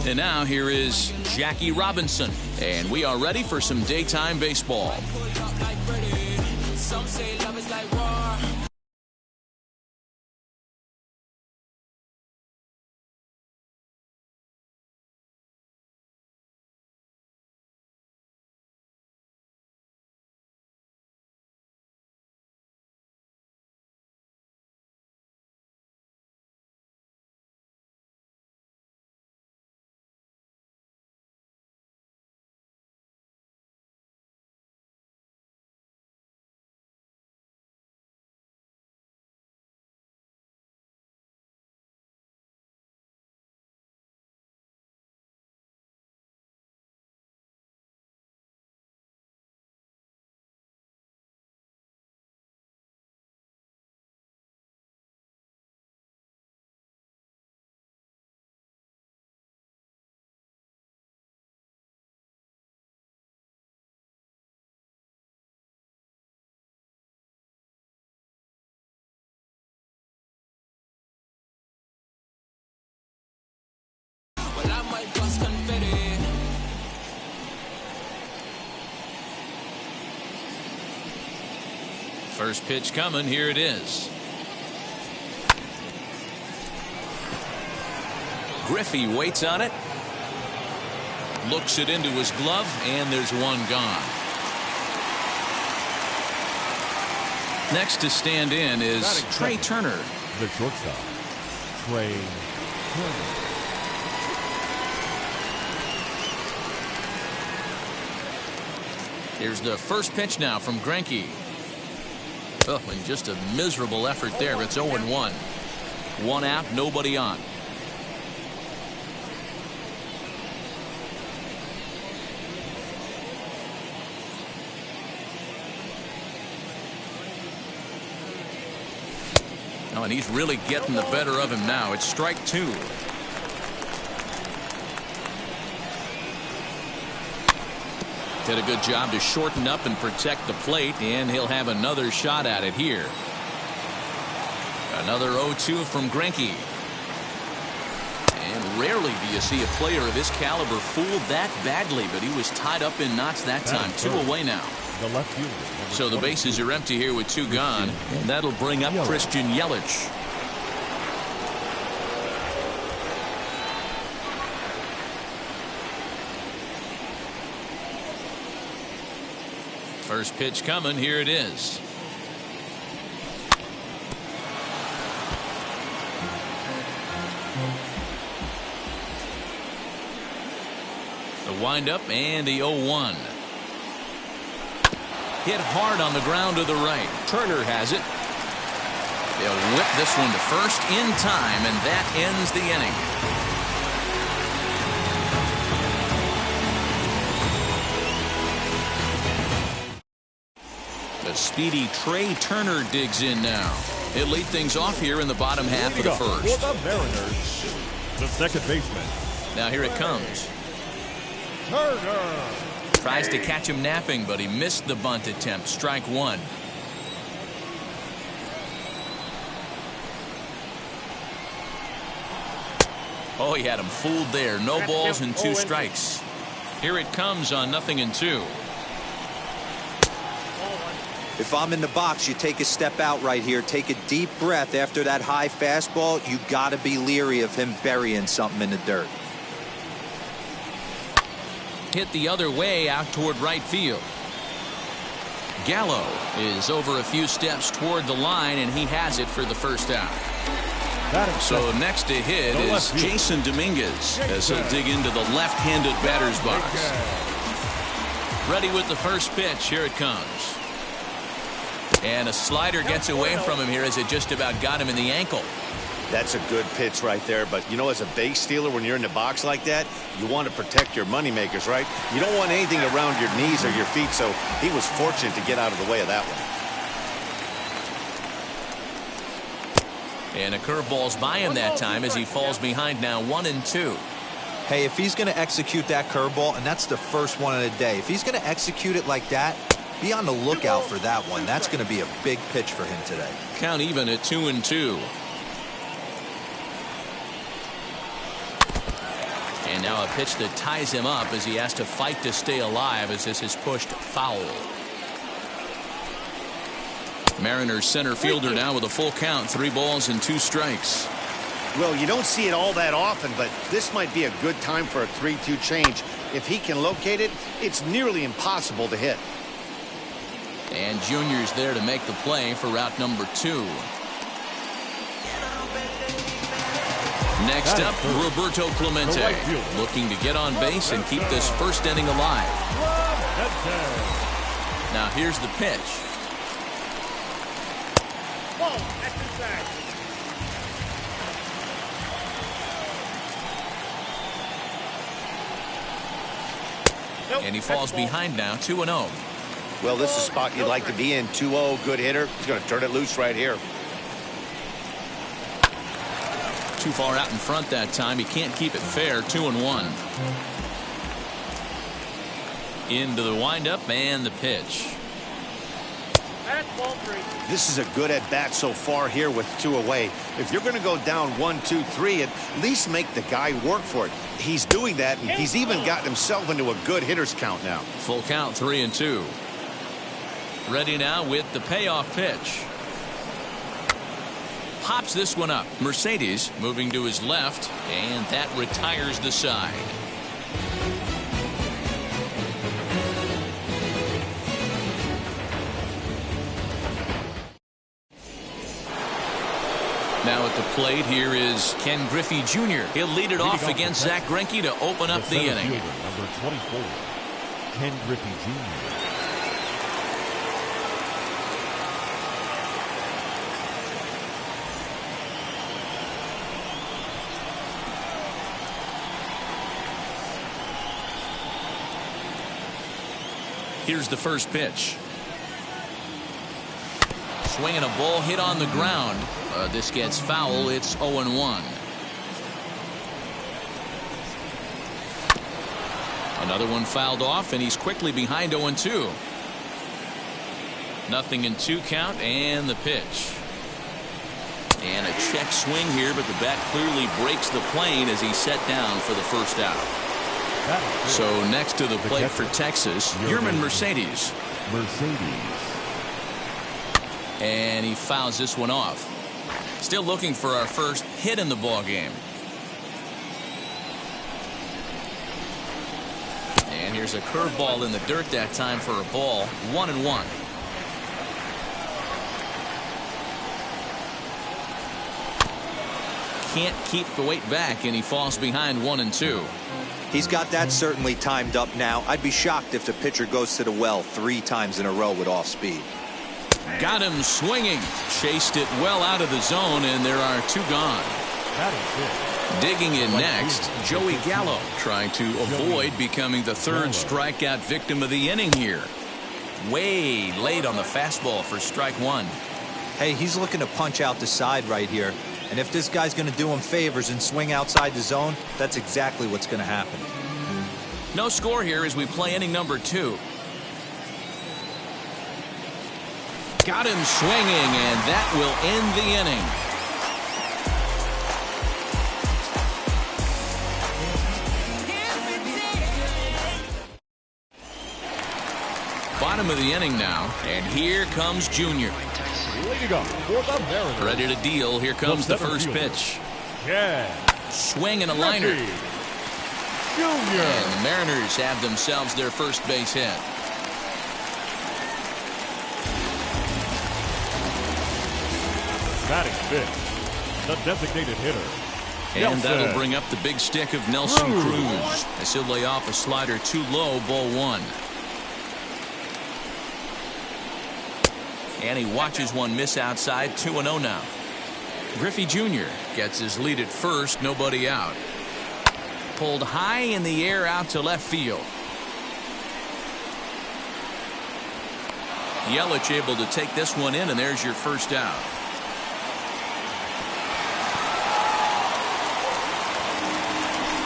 And now here is Jackie Robinson, and we are ready for some daytime baseball. First pitch coming. Here it is. Griffey waits on it. Looks it into his glove, and there's one gone. Next to stand in is Trey Turner. The shortstop, Trey Turner. Here's the first pitch now from Greinke. Oh, and just a miserable effort there. It's 0-1. One out, nobody on. Oh, and he's really getting the better of him now. It's strike two. Did a good job to shorten up and protect the plate, and he'll have another shot at it here. Another 0-2 from Greinke. And rarely do you see a player of his caliber fooled that badly, but he was tied up in knots that time. Two away now. The left fielder. So the bases are empty here with two gone, and that'll bring up Christian Yelich. First pitch coming. Here it is. The windup and the 0-1. Hit hard on the ground to the right. Turner has it. They'll whip this one to first in time, and that ends the inning. The speedy Trey Turner digs in now. He'll lead things off here in the bottom half of the first. For the Mariners, the second baseman. Now here it comes. Turner. Tries to catch him napping, but he missed the bunt attempt. Strike one. Oh, he had him fooled there. No balls and two strikes. Here it comes on 0-2. If I'm in the box, you take a step out right here. Take a deep breath after that high fastball. You got to be leery of him burying something in the dirt. Hit the other way out toward right field. Gallo is over a few steps toward the line, and he has it for the first out. So next to hit is Jason Dominguez as he'll dig into the left-handed batter's box. Ready with the first pitch. Here it comes. And a slider gets away from him here as it just about got him in the ankle. That's a good pitch right there. But, you know, as a base stealer, when you're in the box like that, you want to protect your moneymakers, right? You don't want anything around your knees or your feet, so he was fortunate to get out of the way of that one. And a curveball's by him that time as he falls behind now 1-2. Hey, if he's going to execute that curveball, and that's the first one of the day, if he's going to execute it like that, be on the lookout for that one. That's going to be a big pitch for him today. Count even at 2-2. And now a pitch that ties him up as he has to fight to stay alive as this is pushed foul. Mariners center fielder now with a full count, 3 balls and 2 strikes. Well, you don't see it all that often, but this might be a good time for a 3-2 change. If he can locate it, it's nearly impossible to hit. And Junior's there to make the play for route number 2. Next up, Roberto Clemente, looking to get on base and keep this first inning alive. Now here's the pitch. And he falls behind now, 2-0. Well, this is a spot you'd like to be in. 2-0, good hitter. He's going to turn it loose right here. Too far out in front that time. He can't keep it fair. 2-1. Into the windup and the pitch. This is a good at bat so far here with 2 away. If you're going to go down 1-2-3, at least make the guy work for it. He's doing that, and he's even gotten himself into a good hitter's count now. Full count, 3-2. Ready now with the payoff pitch. Pops this one up. Mercedes moving to his left, and that retires the side. Now at the plate here is Ken Griffey Jr. He'll lead it off against Zach Greinke to open up the inning. Number 24, Ken Griffey Jr. Here's the first pitch. Swinging a ball hit on the ground. This gets foul. It's 0-1. Another one fouled off, and he's quickly behind 0-2. Nothing in 2 count, and the pitch. And a check swing here, but the bat clearly breaks the plane as he's set down for the first out. So next to the plate for Texas, Yerman Mercedes. And he fouls this one off. Still looking for our first hit in the ball game. And here's a curveball in the dirt that time for a ball. 1-1. Can't keep the weight back, and he falls behind 1-2. He's got that certainly timed up now. I'd be shocked if the pitcher goes to the well 3 times in a row with off speed. Got him swinging. Chased it well out of the zone, and there are 2 gone. Digging in next, Joey Gallo, trying to avoid becoming the 3rd strikeout victim of the inning here. Way late on the fastball for strike 1. Hey, he's looking to punch out the side right here. And if this guy's going to do him favors and swing outside the zone, that's exactly what's going to happen. No score here as we play inning number 2. Got him swinging, and that will end the inning. Bottom of the inning now, and here comes Junior. Ready to deal. Here comes the first pitch. Swing and a liner. And the Mariners have themselves their first base hit. Batting fifth, the designated hitter. And that'll bring up the big stick of Nelson Cruz as he'll lay off a slider too low, ball 1. And he watches one miss outside, 2-0 now. Griffey Jr. gets his lead at first, nobody out. Pulled high in the air out to left field. Yelich able to take this one in, and there's your first out.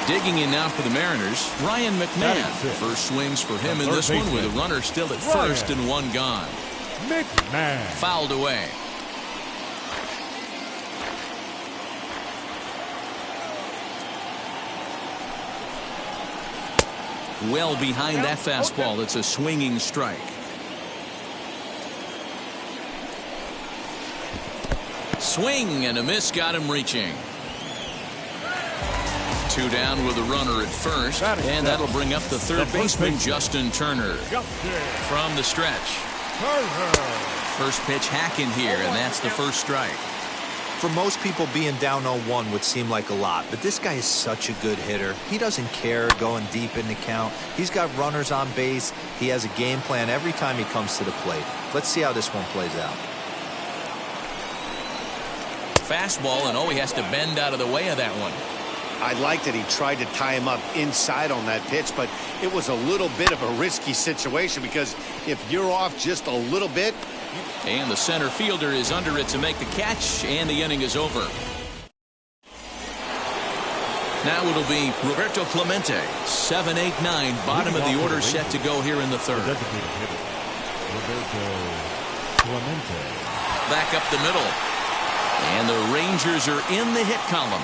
Digging in now for the Mariners, Ryan McMahon. First swings for him in this one with a runner still at first and 1 gone. McMahon. Fouled away. well behind that fastball. It's a swinging strike. Swing and a miss, got him reaching. 2 down with a runner at first, and that'll bring up the third baseman, Justin Turner. From the stretch. First pitch hacking here, and that's the first strike. For most people, being down 0-1 would seem like a lot, but this guy is such a good hitter. He doesn't care going deep in the count. He's got runners on base. He has a game plan every time he comes to the plate. Let's see how this one plays out. Fastball, and he has to bend out of the way of that one. I like that he tried to tie him up inside on that pitch, but it was a little bit of a risky situation because if you're off just a little bit. And the center fielder is under it to make the catch, and the inning is over. Now it'll be Roberto Clemente. 7, 8, 9, bottom of the order set to go here in the third. Roberto Clemente. Back up the middle. And the Rangers are in the hit column.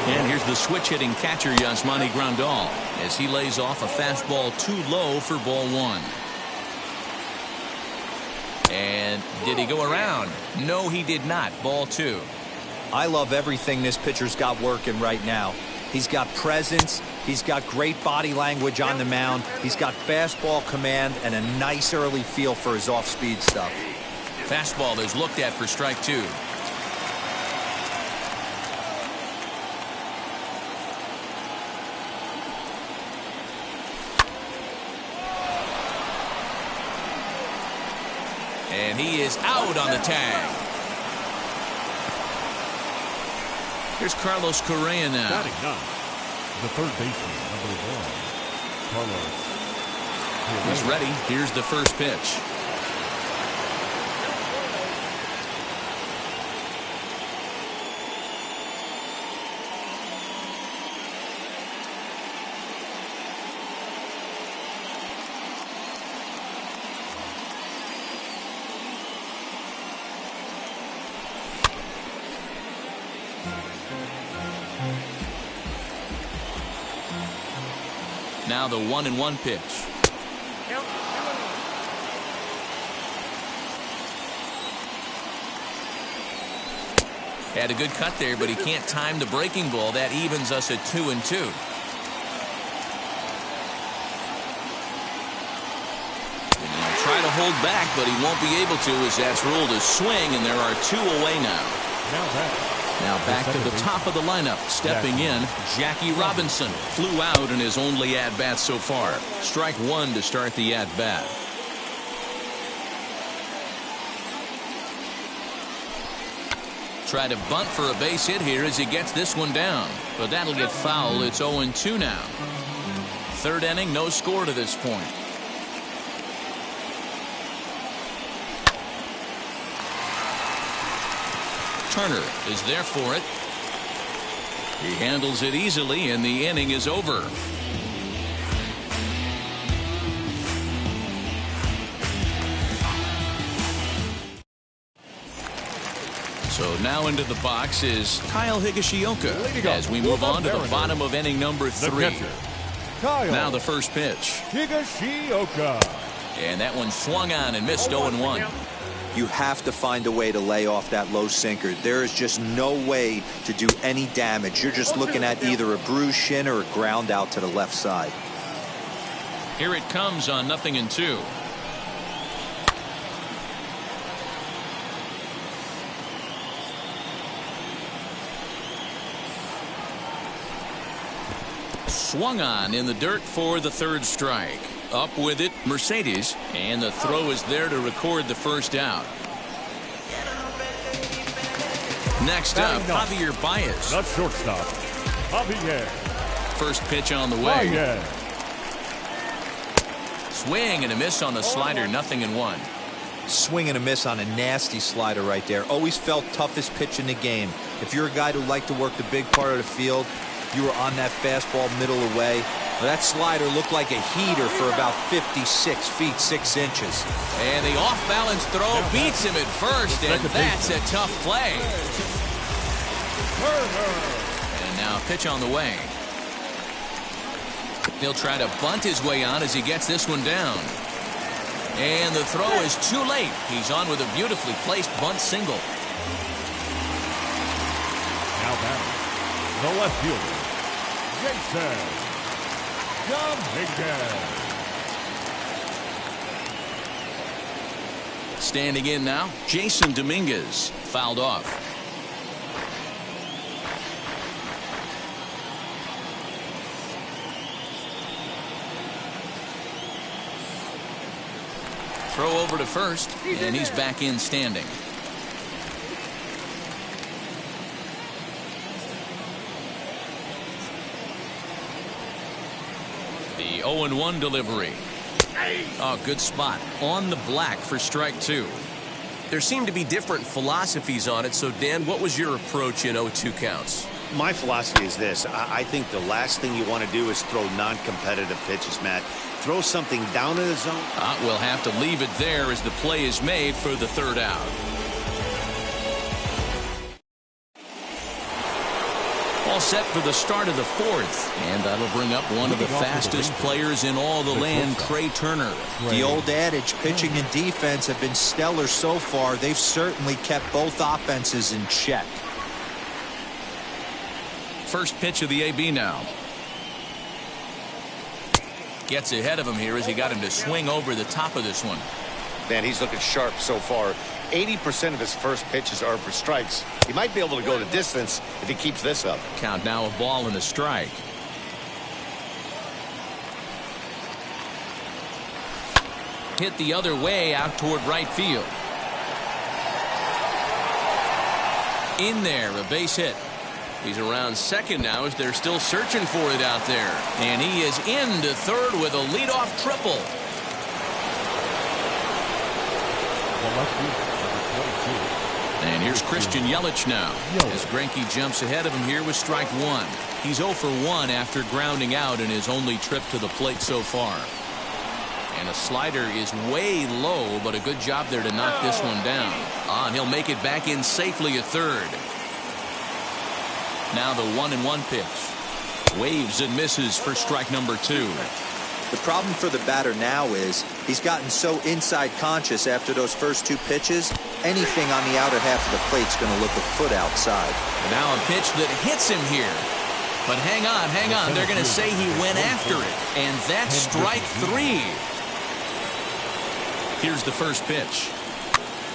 And here's the switch hitting catcher, Yasmani Grandal, as he lays off a fastball too low for ball 1. And did he go around? No, he did not. Ball 2. I love everything this pitcher's got working right now. He's got presence. He's got great body language on the mound. He's got fastball command and a nice early feel for his off-speed stuff. Fastball is looked at for strike 2. And he is out on the tag. Here's Carlos Correa now. Batting ninth, the third baseman, number 1, Carlos. He's ready. Here's the first pitch. Now the 1-1 pitch. Had a good cut there, but he can't time the breaking ball. That evens us at 2-2. Try to hold back, but he won't be able to, as that's ruled a swing, and there are 2 away now. Now back to the top of the lineup. Stepping in, Jackie Robinson. Flew out in his only at-bat so far. Strike 1 to start the at-bat. Try to bunt for a base hit here as he gets this one down. But that'll get foul. It's 0-2 now. Third inning, no score to this point. Turner is there for it. He handles it easily, and the inning is over. So now into the box is Kyle Higashioka as we move on to the bottom of inning number 3. Now the first pitch. Higashioka. And that one swung on and missed 0-1. You have to find a way to lay off that low sinker. There is just no way to do any damage. You're just looking at either a bruised shin or a ground out to the left side. Here it comes on 0-2. Swung on in the dirt for the third strike. Up with it, Mercedes, and the throw is there to record the first out. Next up, Javier Baez. The shortstop, Javier. First pitch on the way. Swing and a miss on the slider, 0-1. Swing and a miss on a nasty slider right there. Always felt toughest pitch in the game. If you're a guy who liked to work the big part of the field, you were on that fastball middle away. Well, that slider looked like a heater for about 56 feet 6 inches. And the off-balance throw beats him at first, and that's a tough play. And now pitch on the way. He'll try to bunt his way on as he gets this one down. And the throw is too late. He's on with a beautifully placed bunt single. Now batting, the left fielder, Jason Dominguez. Standing in now, Jason Dominguez, fouled off. Throw over to first, and he's back in standing. The 0-1 delivery. Oh, good spot. On the black for strike 2. There seem to be different philosophies on it. So, Dan, what was your approach in 0-2 counts? My philosophy is this. I think the last thing you want to do is throw non-competitive pitches, Matt. Throw something down in the zone. We'll have to leave it there as the play is made for the third out. All set for the start of the fourth. And that'll bring up one of the fastest players in all the land, Kbturn. The old adage, pitching and defense have been stellar so far. They've certainly kept both offenses in check. First pitch of the AB now. Gets ahead of him here as he got him to swing over the top of this one. Man, he's looking sharp so far. 80% of his first pitches are for strikes. He might be able to go the distance if he keeps this up. Count now, a ball and a strike. Hit the other way out toward right field. In there, a base hit. He's around second now as they're still searching for it out there. And he is into third with a leadoff triple. And here's Christian Yelich now as Greinke jumps ahead of him here with strike 1. He's 0 for 1 after grounding out in his only trip to the plate so far. And a slider is way low, but a good job there to knock this one down. And he'll make it back in safely at third. Now the 1-1 pitch. Waves and misses for strike number 2. The problem for the batter now is he's gotten so inside conscious after those first 2 pitches. Anything on the outer half of the plate's going to look a foot outside. And now a pitch that hits him here. But hang on. They're going to say he went after it. And that's strike 3. Here's the first pitch.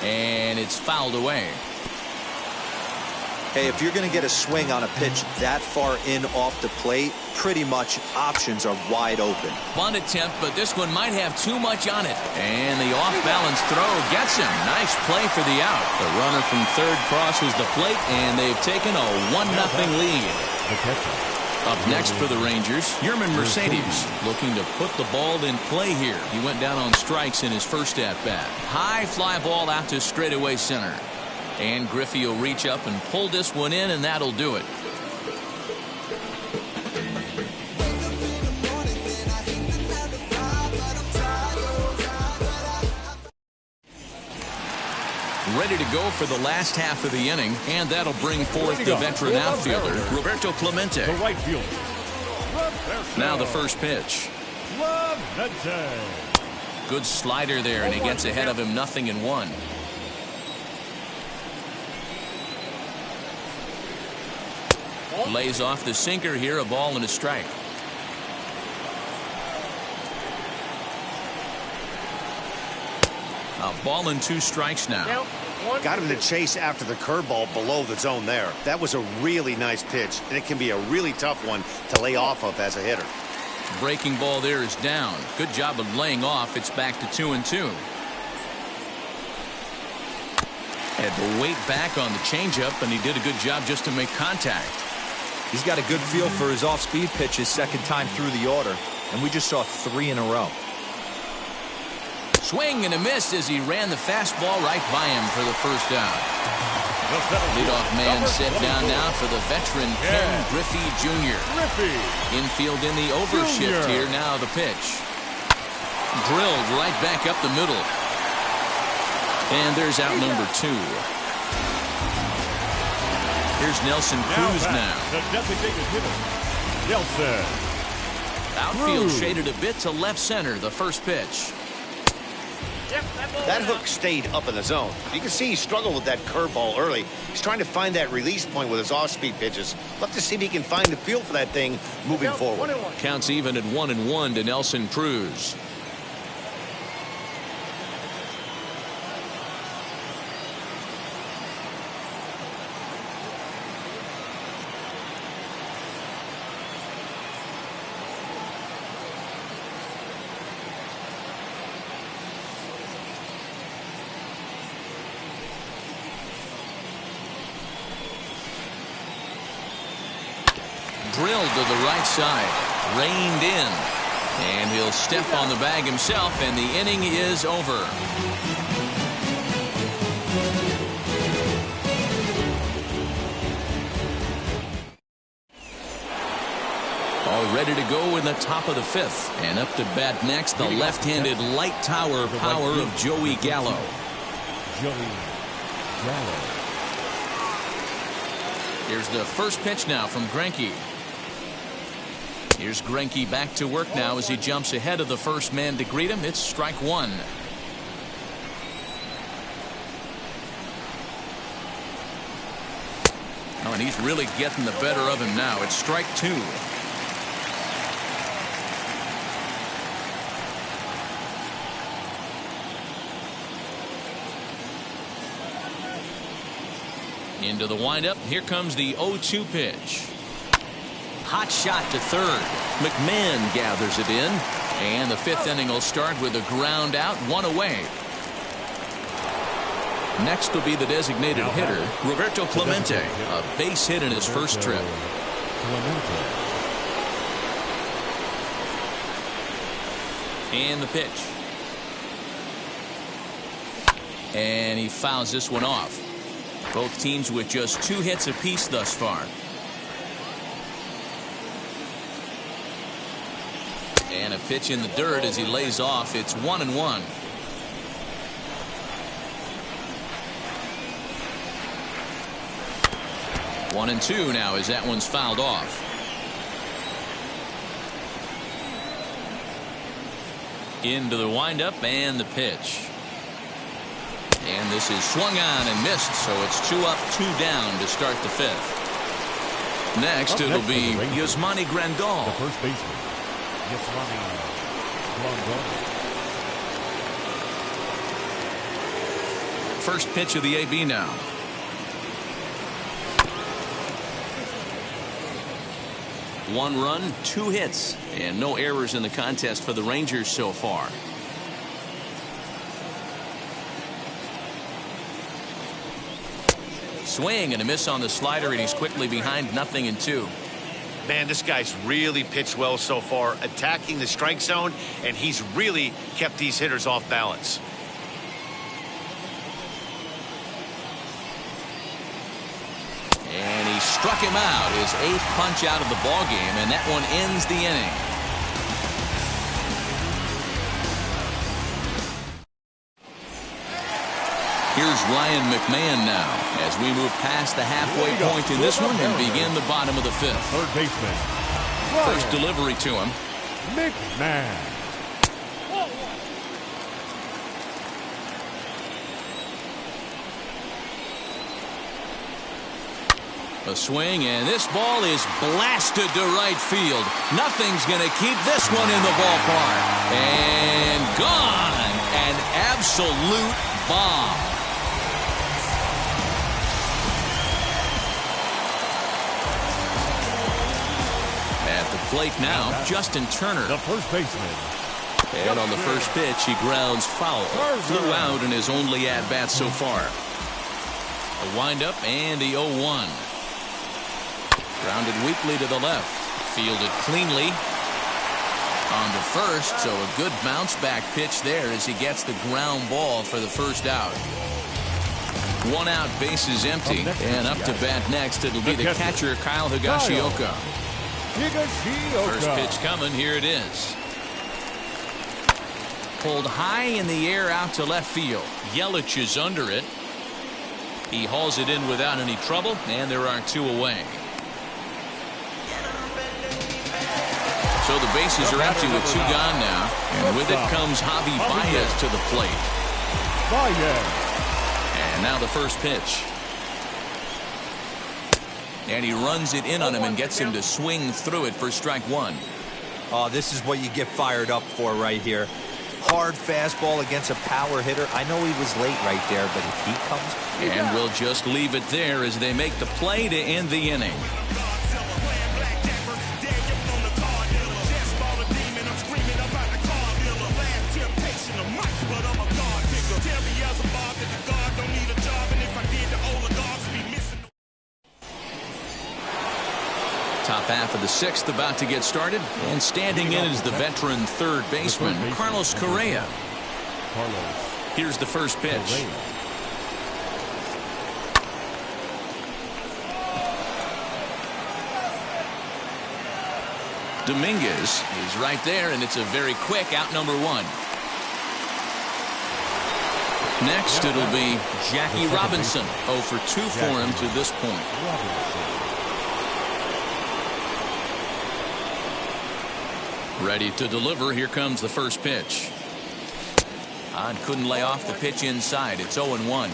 And it's fouled away. Hey, if you're going to get a swing on a pitch that far in off the plate, pretty much options are wide open. Bunt attempt, but this one might have too much on it. And the off-balance throw gets him. Nice play for the out. The runner from third crosses the plate, and they've taken a 1-0 lead. Up next for the Rangers, Yerman Mercedes looking to put the ball in play here. He went down on strikes in his first at-bat. High fly ball out to straightaway center. And Griffey will reach up and pull this one in, and that'll do it. Ready to go for the last half of the inning, and that'll bring forth the veteran outfielder, Roberto Clemente. The right fielder. Now the first pitch. Good slider there, and he gets ahead of him 0-1. Lays off the sinker here, a ball and a strike. A ball and 2 strikes now. Got him to chase after the curveball below the zone there. That was a really nice pitch, and it can be a really tough one to lay off of as a hitter. Breaking ball there is down. Good job of laying off. It's back to 2-2. Had to wait back on the changeup, and he did a good job just to make contact. He's got a good feel for his off-speed pitches second time through the order, and we just saw 3 in a row. Swing and a miss as he ran the fastball right by him for the first out. Leadoff man set down now for the veteran Ken Griffey Jr. Infield in the overshift here. Now the pitch. Drilled right back up the middle. And there's out number 2. Here's Nelson Cruz now. The designated hitter, Nelson. Outfield shaded a bit to left center. The first pitch. That hook stayed up in the zone. You can see he struggled with that curveball early. He's trying to find that release point with his off-speed pitches. Love to see if he can find the feel for that thing moving forward. Counts even at 1-1 to Nelson Cruz. Drilled to the right side, reined in, and he'll step on the bag himself, and the inning is over. All ready to go in the top of the 5th, and up to bat next, the left-handed light tower power of Joey Gallo. Here's the first pitch now from Greinke. Here's Greinke back to work now as he jumps ahead of the first man to greet him. It's strike 1. Oh, and he's really getting the better of him now. It's strike 2. Into the windup. Here comes the 0-2 pitch. Hot shot to third. McMahon gathers it in. And the 5th inning will start with a ground out, 1 away. Next will be the designated hitter, Roberto Clemente. A base hit in his first trip. And the pitch. And he fouls this one off. Both teams with just 2 hits apiece thus far. And a pitch in the dirt as he lays off. It's 1-1. One and 2 now as that one's fouled off. Into the windup and the pitch. And this is swung on and missed, so it's 2 up, 2 down to start the 5th. Next, it'll be Yasmani Grandal. The first baseman, Yasmani Grandal. First pitch of the AB now. One run, 2 hits, and no errors in the contest for the Rangers so far. Swing and a miss on the slider, and he's quickly behind 0-2. Man, this guy's really pitched well so far, attacking the strike zone, and he's really kept these hitters off balance. And he struck him out, his 8th punch out of the ballgame, and that one ends the inning. Here's Ryan McMahon now as we move past the halfway point in this one and begin the bottom of the 5th. Third baseman, First delivery to him. McMahon. A swing, and this ball is blasted to right field. Nothing's going to keep this one in the ballpark. And gone. An absolute bomb. At the plate now, Justin Turner. The first baseman. And on the first pitch, he grounds foul. Flew out in his only at-bat so far. A windup and the 0-1. Grounded weakly to the left. Fielded cleanly. On to first, so a good bounce back pitch there as he gets the ground ball for the first out. One out, bases empty, and up to bat next. It'll be the catcher, Kyle Higashioka. First pitch coming. Here it is. Pulled high in the air out to left field. Yelich is under it. He hauls it in without any trouble, and there are 2 away. So the bases are empty with 2 gone now, and with it comes Javi Baez to the plate. And now the first pitch. And he runs it in on him and gets him to swing through it for strike 1. Oh, this is what you get fired up for right here. Hard fastball against a power hitter. I know he was late right there, but if he comes... And we'll just leave it there as they make the play to end the inning. Top half of the 6th about to get started, and standing in is the veteran third baseman, Carlos Correa. Here's the first pitch. Dominguez is right there, and it's a very quick out number 1. Next, it'll be Jackie Robinson. 0 for 2 for him to this point. Ready to deliver. Here comes the first pitch. Couldn't lay off the pitch inside. It's 0-1.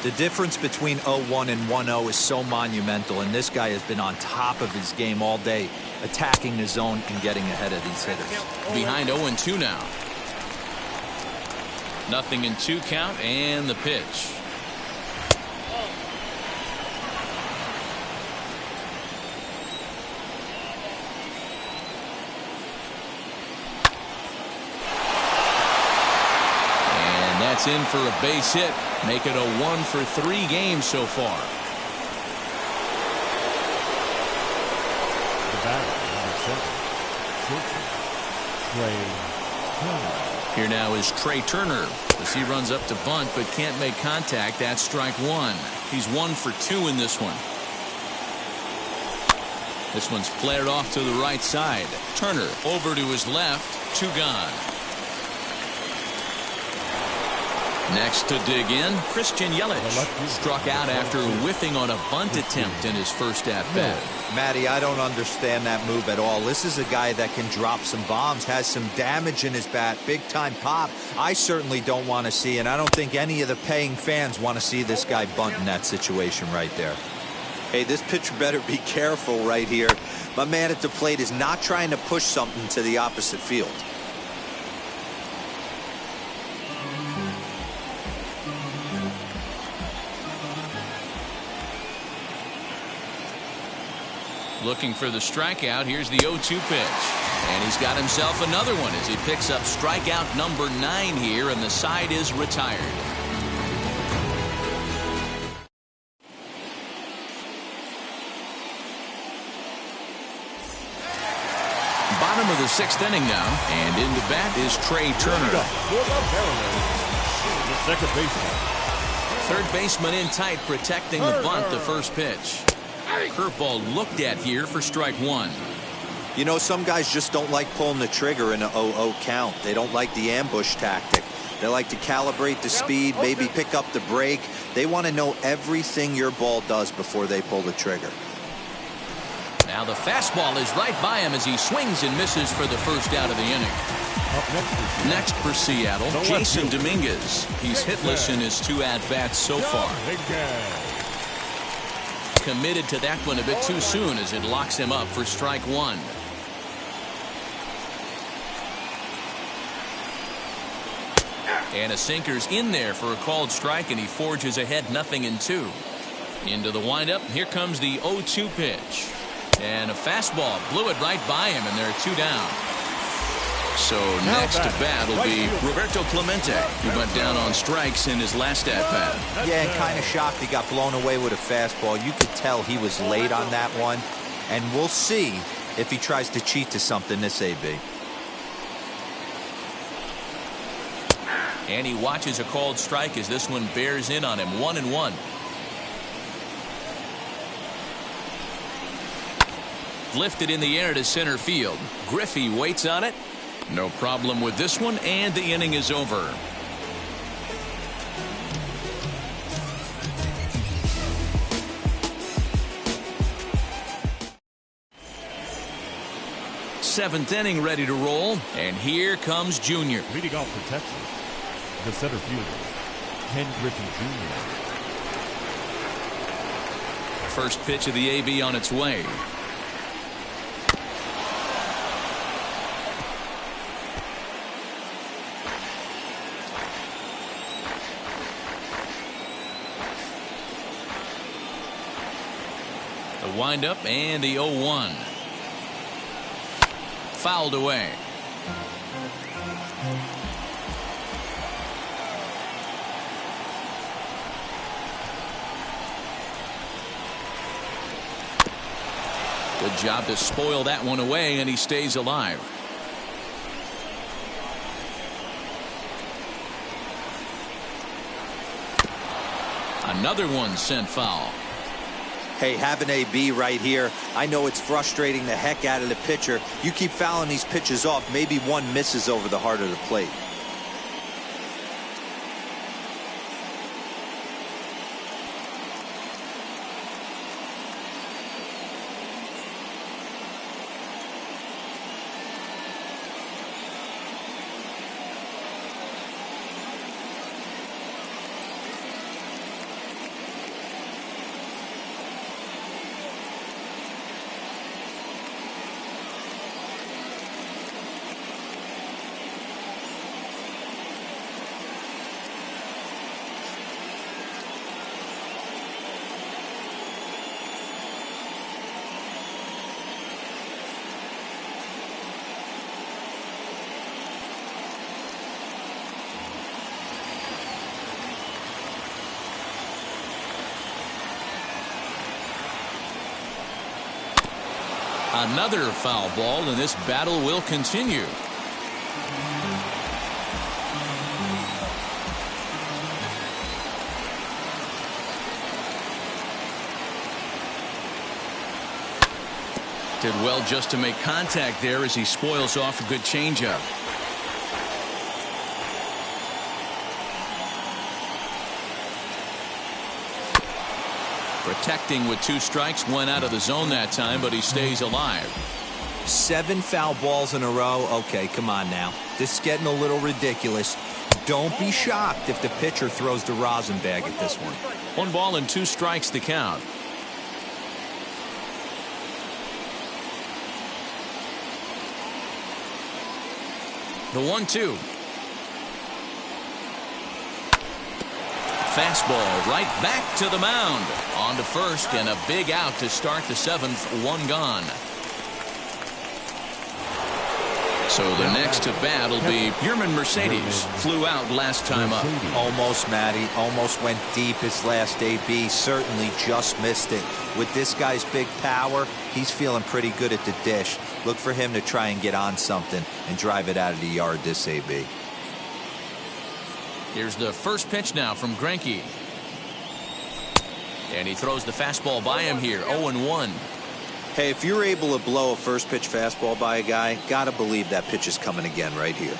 The difference between 0-1 and 1-0 is so monumental, and this guy has been on top of his game all day, attacking the zone and getting ahead of these hitters. Behind 0-2 now. Nothing in 2 count, and the pitch. That's in for a base hit. Make it a 1 for 3 games so far. The batter, number 7, Here now is Trey Turner as he runs up to bunt but can't make contact. That's strike 1. He's 1 for 2 in this one. This one's flared off to the right side. Turner over to his left. 2 gone. Next to dig in, Christian Yelich struck out after whiffing on a bunt attempt in his first at-bat. Matty, I don't understand that move at all. This is a guy that can drop some bombs, has some damage in his bat, big-time pop. I certainly don't want to see, and I don't think any of the paying fans want to see this guy bunt in that situation right there. Hey, this pitcher better be careful right here. My man at the plate is not trying to push something to the opposite field. Looking for the strikeout. Here's the 0-2 pitch. And he's got himself another one as he picks up strikeout number 9 here, and the side is retired. Bottom of the 6th inning now, and into bat is Trey Turner. The second baseman. Third baseman in tight, protecting the bunt. The first pitch. Curveball looked at here for strike 1. You know, some guys just don't like pulling the trigger in a 0-0 count. They don't like the ambush tactic. They like to calibrate the speed, maybe pick up the brake. They want to know everything your ball does before they pull the trigger. Now the fastball is right by him as he swings and misses for the first out of the inning. Next for Seattle, Jason Dominguez. He's hitless in his 2 at-bats so far. Committed to that one a bit too soon as it locks him up for strike 1. And a sinker's in there for a called strike, and he forges ahead 0-2. Into the windup. Here comes the 0-2 pitch. And a fastball blew it right by him, and there are 2 down. So next to bat will be Roberto Clemente, who went down on strikes in his last at-bat. Yeah, and kind of shocked he got blown away with a fastball. You could tell he was late on that one. And we'll see if he tries to cheat to something this AB. And he watches a called strike as this one bears in on him. 1-1. Lifted in the air to center field. Griffey waits on it. No problem with this one, and the inning is over. Seventh inning ready to roll, and here comes Junior. Leading off for Texas, the center fielder, Ken Griffey Jr. First pitch of the AB on its way. The windup and the 0-1. Fouled away. Good job to spoil that one away, and he stays alive. Another one sent foul. Hey, have an AB right here. I know it's frustrating the heck out of the pitcher. You keep fouling these pitches off, maybe one misses over the heart of the plate. Another foul ball, and this battle will continue. Did well just to make contact there as he spoils off a good changeup. Protecting with 2 strikes, went out of the zone that time, but he stays alive. 7 foul balls in a row. Okay, come on now. This is getting a little ridiculous. Don't be shocked if the pitcher throws the rosin bag at this one. 1 ball and 2 strikes to count. The 1-2. Fastball right back to the mound. On to first, and a big out to start the 7th. 1 gone. So the next to bat will be Yerman Mercedes. Flew out last time up. Almost, Matty. Almost went deep his last AB. Certainly just missed it. With this guy's big power, he's feeling pretty good at the dish. Look for him to try and get on something and drive it out of the yard this AB. Here's the first pitch now from Greinke. And he throws the fastball by him here. 0-1. Hey, if you're able to blow a first pitch fastball by a guy, gotta believe that pitch is coming again right here.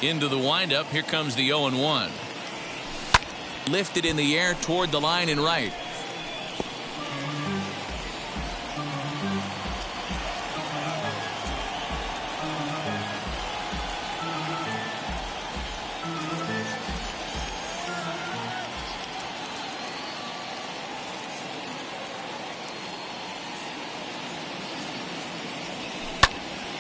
Into the windup. Here comes the 0-1. Lifted in the air toward the line and right.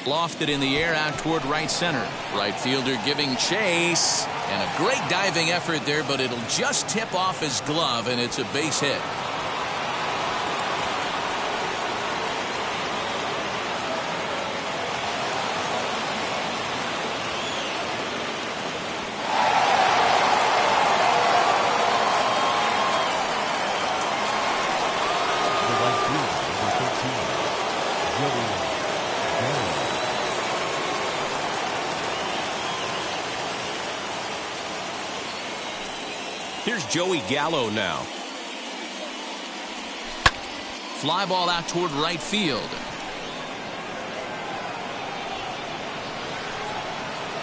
Lofted in the air out toward right center. Right fielder giving chase. And a great diving effort there, but it'll just tip off his glove, and it's a base hit. The right fielder, number 13, Here's Joey Gallo now. Fly ball out toward right field.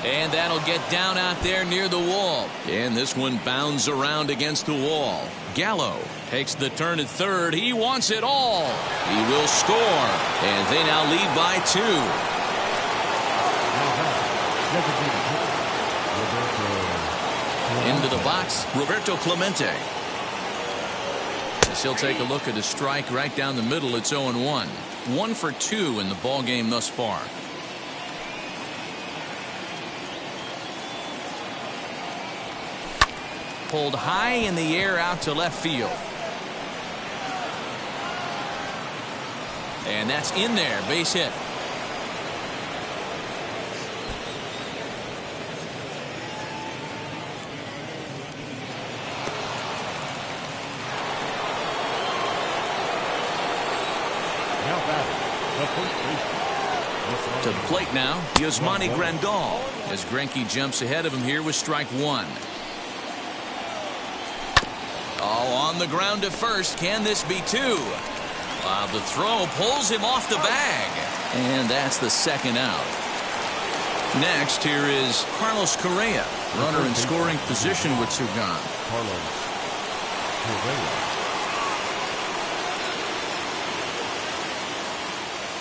And that'll get down out there near the wall. And this one bounds around against the wall. Gallo takes the turn at third. He wants it all. He will score. And they now lead by 2. Into the box, Roberto Clemente. As he'll take a look at a strike right down the middle. It's 0-1. 1 for 2 in the ball game thus far. Pulled high in the air out to left field. And that's in there. Base hit. To the plate now, Yasmani Grandal, as Greinke jumps ahead of him here with strike 1. Oh, on the ground to first. Can this be 2? The throw pulls him off the bag. And that's the second out. Next, here is Carlos Correa, runner in scoring position with 2 gone. Carlos Correa.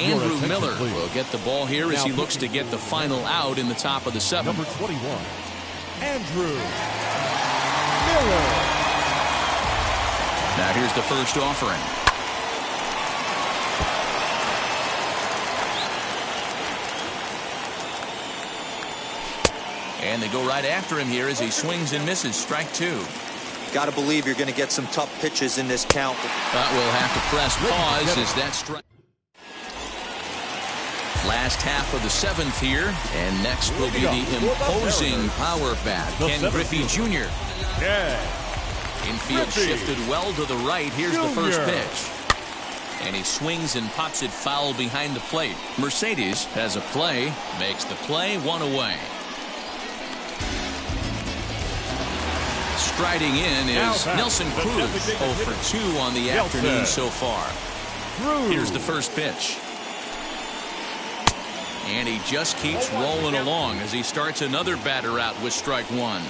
Andrew Miller will get the ball here as he looks to get the final out in the top of the 7th. Number 21, Andrew Miller. Now here's the first offering. And they go right after him here as he swings and misses. Strike 2. Got to believe you're going to get some tough pitches in this count. But we'll have to press pause as that strike. Last half of the 7th here, and next will be the imposing power bat, Ken Griffey Jr. Infield shifted well to the right. Here's the first pitch. And he swings and pops it foul behind the plate. Mercedes has a play, makes the play, 1 away. Striding in is Nelson Cruz, 0 for 2 on the afternoon so far. Here's the first pitch. And he just keeps rolling along as he starts another batter out with strike 1.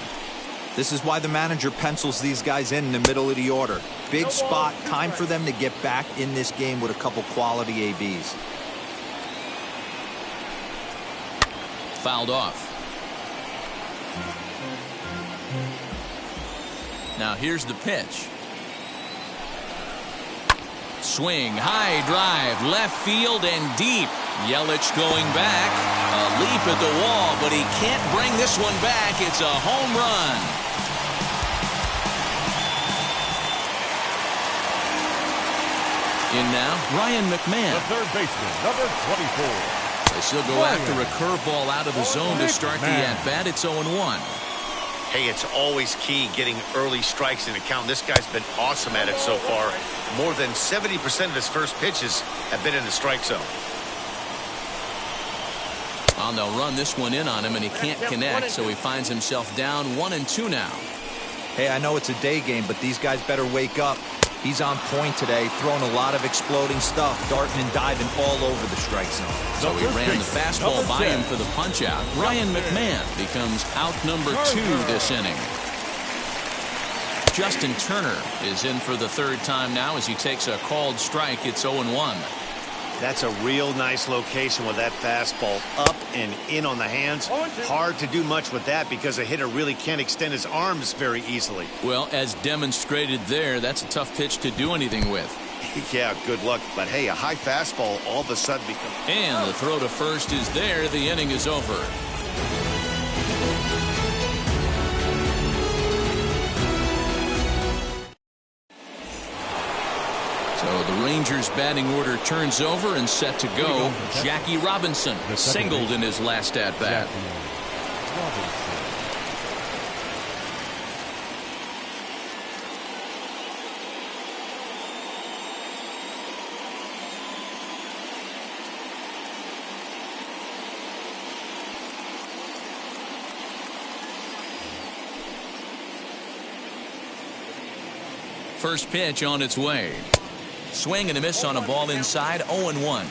This is why the manager pencils these guys in the middle of the order. Big spot, time for them to get back in this game with a couple quality ABs. Fouled off. Now here's the pitch. Swing, high drive, left field and deep. Yelich going back. A leap at the wall, but he can't bring this one back. It's a home run. In now, Ryan McMahon. The third baseman, number 24. As he'll go after a curveball out of the zone to start the at-bat. It's 0-1. Hey, it's always key getting early strikes in a count. This guy's been awesome at it so far. More than 70% of his first pitches have been in the strike zone. Well, they'll run this one in on him, and he can't connect, so he finds himself down 1-2 now. Hey, I know it's a day game, but these guys better wake up. He's on point today, throwing a lot of exploding stuff, darting and diving all over the strike zone. So he ran the fastball by him for the punch-out. Ryan McMahon becomes out number 2 this inning. Justin Turner is in for the 3rd time now as he takes a called strike. It's 0-1. That's a real nice location with that fastball up and in on the hands. Hard to do much with that because a hitter really can't extend his arms very easily. Well, as demonstrated there, that's a tough pitch to do anything with. Yeah, good luck. But hey, a high fastball all of a sudden becomes... And the throw to first is there. The inning is over. So the Rangers batting order turns over and set to go. Jackie Robinson singled in his last at-bat. First pitch on its way. Swing and a miss on a ball inside. 0-1.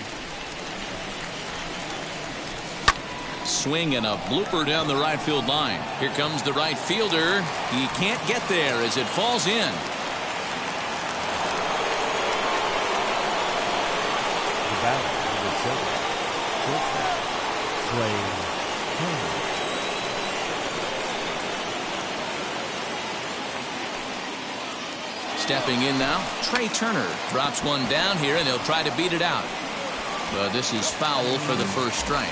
Swing and a blooper down the right field line. Here comes the right fielder. He can't get there as it falls in. The batter, number 7, shortstop, Kbturn. Stepping in now, Trey Turner drops one down here, and he'll try to beat it out. But this is foul for the first strike.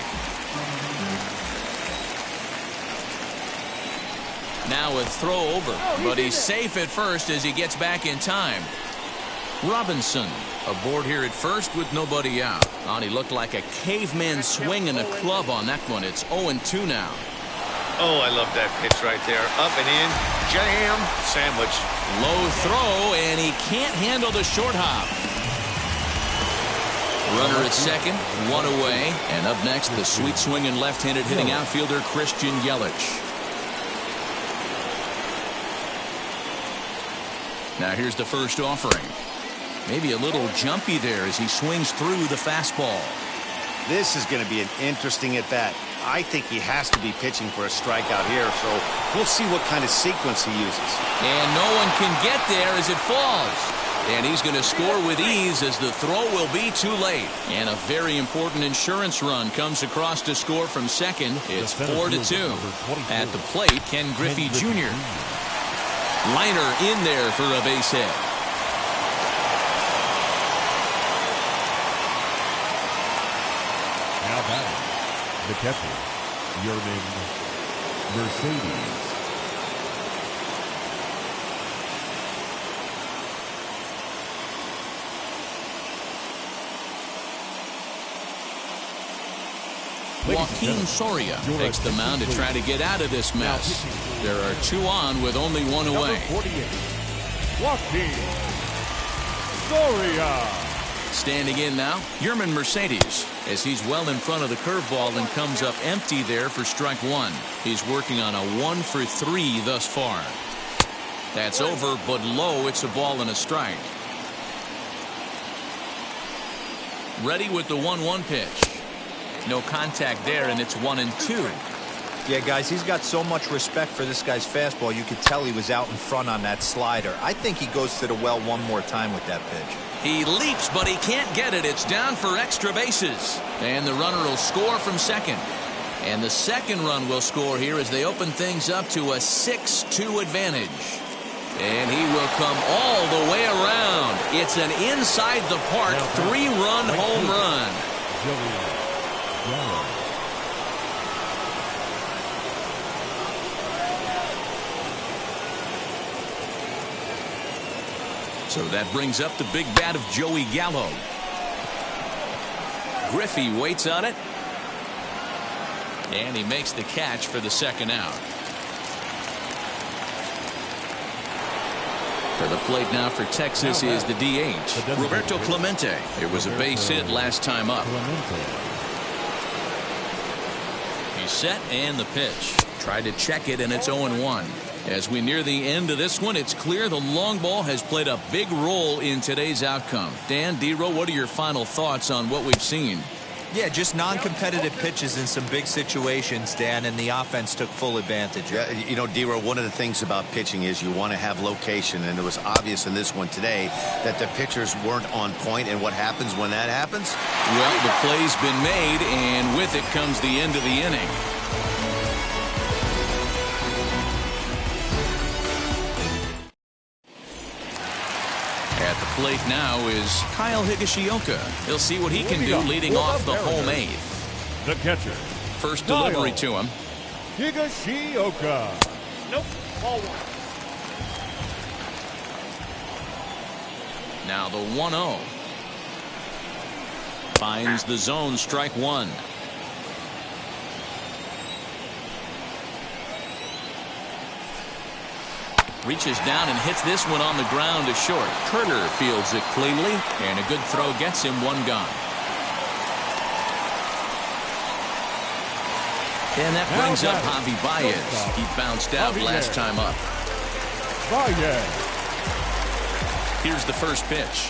Now a throw over, but he's safe at first as he gets back in time. Robinson aboard here at first with nobody out. Oh, he looked like a caveman swinging a club on that one. It's 0-2 now. Oh, I love that pitch right there. Up and in, jam, sandwich. Low throw, and he can't handle the short hop. Runner at second, one away. And up next, the sweet swinging left-handed hitting outfielder Christian Yelich. Now here's the first offering. Maybe a little jumpy there as he swings through the fastball. This is going to be an interesting at-bat. I think he has to be pitching for a strikeout here, so we'll see what kind of sequence he uses. And no one can get there as it falls. And he's going to score with ease as the throw will be too late. And a very important insurance run comes across to score from second. It's 4-2. At the plate, Ken Griffey Jr. Liner in there for a base hit. Now batting, the catcher, Mercedes. Joaquin Soria takes the mound to try to get out of this mess. There are two on with only one away. Number 48, Joaquin Soria. Standing in now, Yerman Mercedes, as he's well in front of the curveball and comes up empty there for strike one. He's working on a 1-for-3 thus far. That's over, but low. It's a ball and a strike. Ready with the 1-1 pitch. No contact there, and it's 1-2. Yeah, guys, he's got so much respect for this guy's fastball. You could tell he was out in front on that slider. I think he goes to the well one more time with that pitch. He leaps, but he can't get it. It's down for extra bases. And the runner will score from second. And the second run will score here as they open things up to a 6-2 advantage. And he will come all the way around. It's an inside the park 3-run home run. So that brings up the big bat of Joey Gallo. Griffey waits on it. And he makes the catch for the second out. To the plate now for Texas is the DH, Roberto Clemente. It was a base hit last time up. He's set and the pitch. Tried to check it, and it's 0-1. As we near the end of this one, it's clear the long ball has played a big role in today's outcome. Dan, D-Row, what are your final thoughts on what we've seen? Yeah, just non-competitive pitches in some big situations, Dan, and the offense took full advantage. Yeah, you know, D-Row, one of the things about pitching is you want to have location, and it was obvious in this one today that the pitchers weren't on point, and what happens when that happens? Well, the play's been made, and with it comes the end of the inning. At the plate now is Kyle Higashioka. He'll see what he can do leading off the home eighth. The catcher. First delivery to him. Higashioka. Nope. Ball one. Now the 1-0. Finds the zone, strike one. Reaches down and hits this one on the ground to short. Turner fields it cleanly, and a good throw gets him one gone. And that brings up Javi Baez. He bounced out last time up. Baez. Here's the first pitch.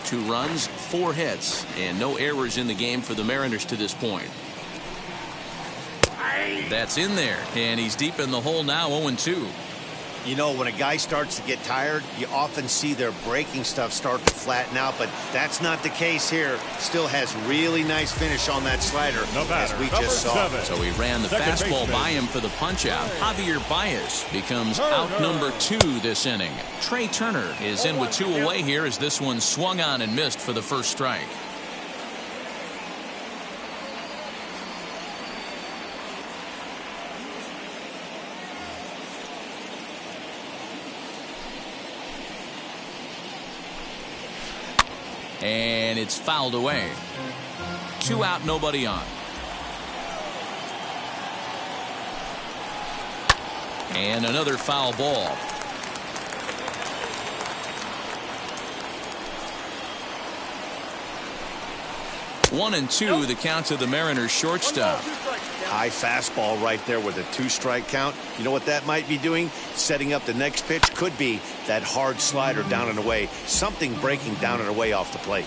2 runs, 4 hits, and no errors in the game for the Mariners to this point. That's in there, and he's deep in the hole now, 0-2. You know, when a guy starts to get tired, you often see their breaking stuff start to flatten out, but that's not the case here. Still has really nice finish on that slider, as we just saw. So he ran the fastball by him for the punch-out. Javier Baez becomes out number 2 this inning. Kbturn is in with 2 away here as this one swung on and missed for the first strike. And it's fouled away. 2 out, nobody on. And another foul ball. One and 2, the count to the Mariners shortstop. High fastball right there with a 2-strike count. You know what that might be doing? Setting up the next pitch. Could be that hard slider down and away. Something breaking down and away off the plate.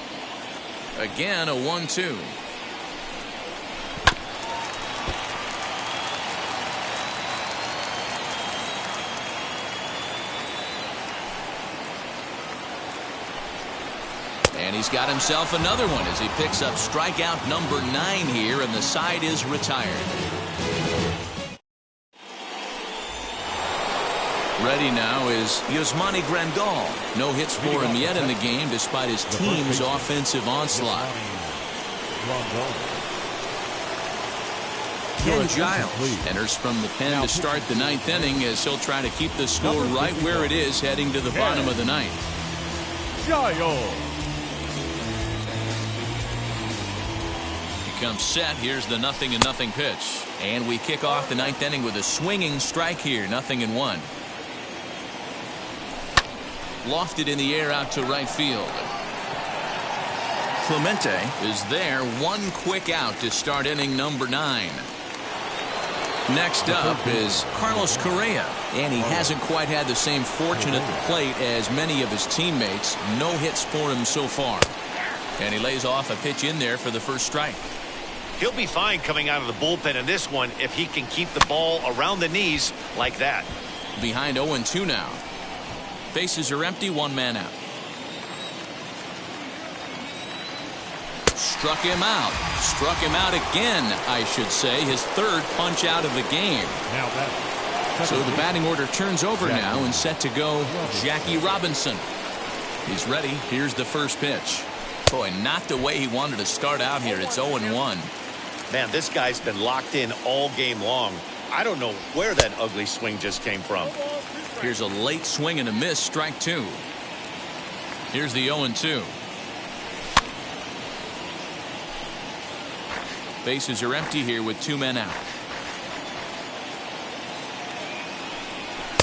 Again, a 1-2. And he's got himself another one as he picks up strikeout number 9 here, and the side is retired. Ready now is Yasmani Grandal. No hits for him yet in the game despite his team's offensive onslaught. Ken Giles enters from the pen to start the 9th inning as he'll try to keep the score right where it is heading to the bottom of the 9th. Giles. Comes set. Here's the 0-0 pitch, and we kick off the 9th inning with a swinging strike here. 0-1. Lofted in the air out to right field. Clemente is there. 1 quick out to start inning number 9. Next up is Carlos Correa, and he hasn't quite had the same fortune at the plate as many of his teammates. No hits for him so far, and he lays off a pitch in there for the first strike. He'll be fine coming out of the bullpen in this one if he can keep the ball around the knees like that. Behind 0-2 now. Bases are empty, 1 man out. Struck him out. Struck him out again, I should say. His 3rd punch out of the game. So the batting order turns over now and set to go Jackie Robinson. He's ready. Here's the first pitch. Boy, not the way he wanted to start out here. It's 0-1. Man, this guy's been locked in all game long. I don't know where that ugly swing just came from. Here's a late swing and a miss, strike 2. Here's the 0-2. Bases are empty here with 2 men out.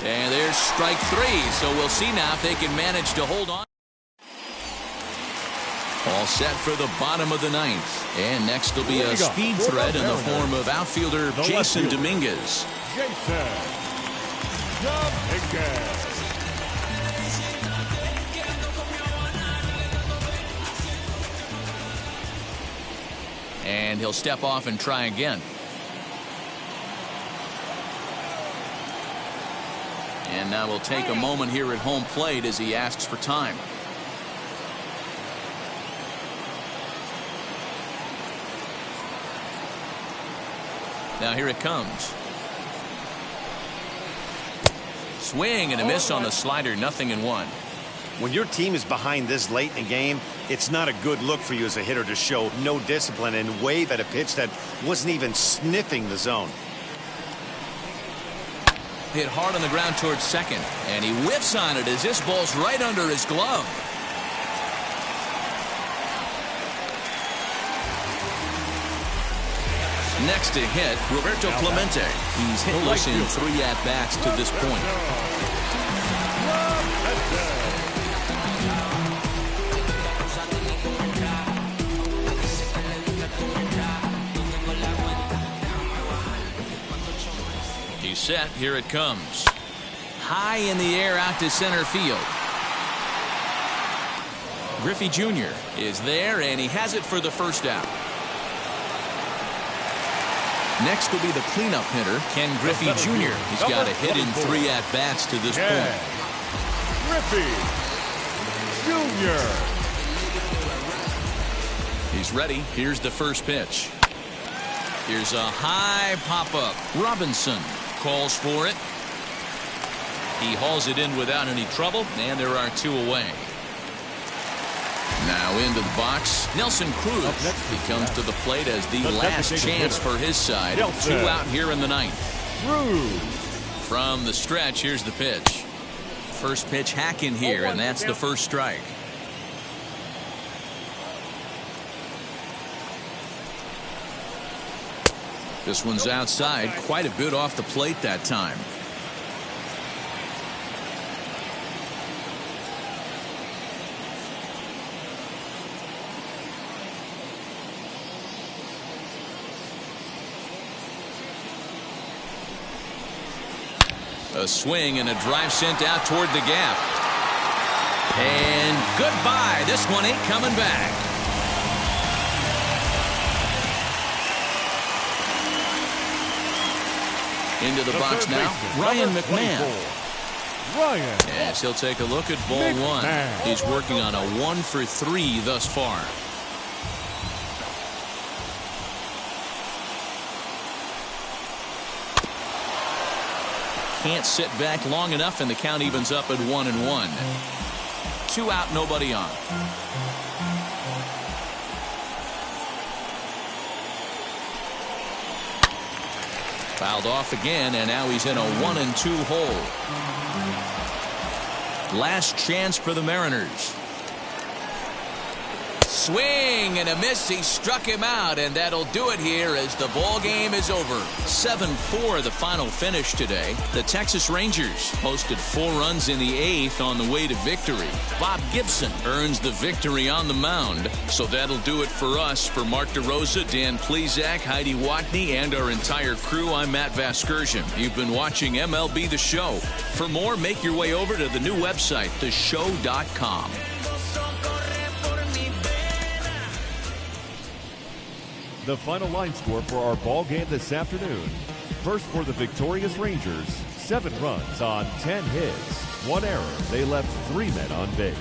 And there's strike 3. So we'll see now if they can manage to hold on. All set for the bottom of the 9th. And next will be a speed threat in the form of outfielder Jason Dominguez. And he'll step off and try again. And now we'll take a moment here at home plate as he asks for time. Now here it comes. Swing and a miss on the slider. 0-1. When your team is behind this late in the game, it's not a good look for you as a hitter to show no discipline and wave at a pitch that wasn't even sniffing the zone. Hit hard on the ground towards second, and he whiffs on it as this ball's right under his glove. Next to hit, Roberto Clemente. He's hitless in 3 at-bats to this point. He's set. Here it comes. high in the air out to center field. Griffey Jr. is there, and he has it for the first out. Next will be the cleanup hitter, Ken Griffey Jr. He's got a hit in 3 at-bats to this point. Griffey Jr. He's ready. Here's the first pitch. Here's a high pop-up. Robinson calls for it. He hauls it in without any trouble, and there are 2 away. Now into the box, Nelson Cruz. He comes to the plate as the last chance for his side. 2 out here in the 9th. From the stretch, here's the pitch. First pitch hacking here, and that's the first strike. This one's outside, quite a bit off the plate that time. A swing and a drive sent out toward the gap. And goodbye. This one ain't coming back. Into the box now, Ryan McMahon. Yes, he'll take a look at ball 1. He's working on a 1 for 3 thus far. Can't sit back long enough, and the count evens up at 1-1. 2 out, nobody on. Fouled off again, and now he's in a 1-2 hole. Last chance for the Mariners. Swing and a miss. He struck him out, and that'll do it here as the ball game is over. 7-4 the final finish today. The Texas Rangers posted 4 runs in the 8th on the way to victory. Bob Gibson earns the victory on the mound. So that'll do it for us. For Mark DeRosa, Dan Plesac, Heidi Watney, and our entire crew, I'm Matt Vasgersian. You've been watching MLB The Show. For more, make your way over to the new website, theshow.com. The final line score for our ball game this afternoon. First for the victorious Rangers, 7 runs on 10 hits. 1 error. They left 3 men on base.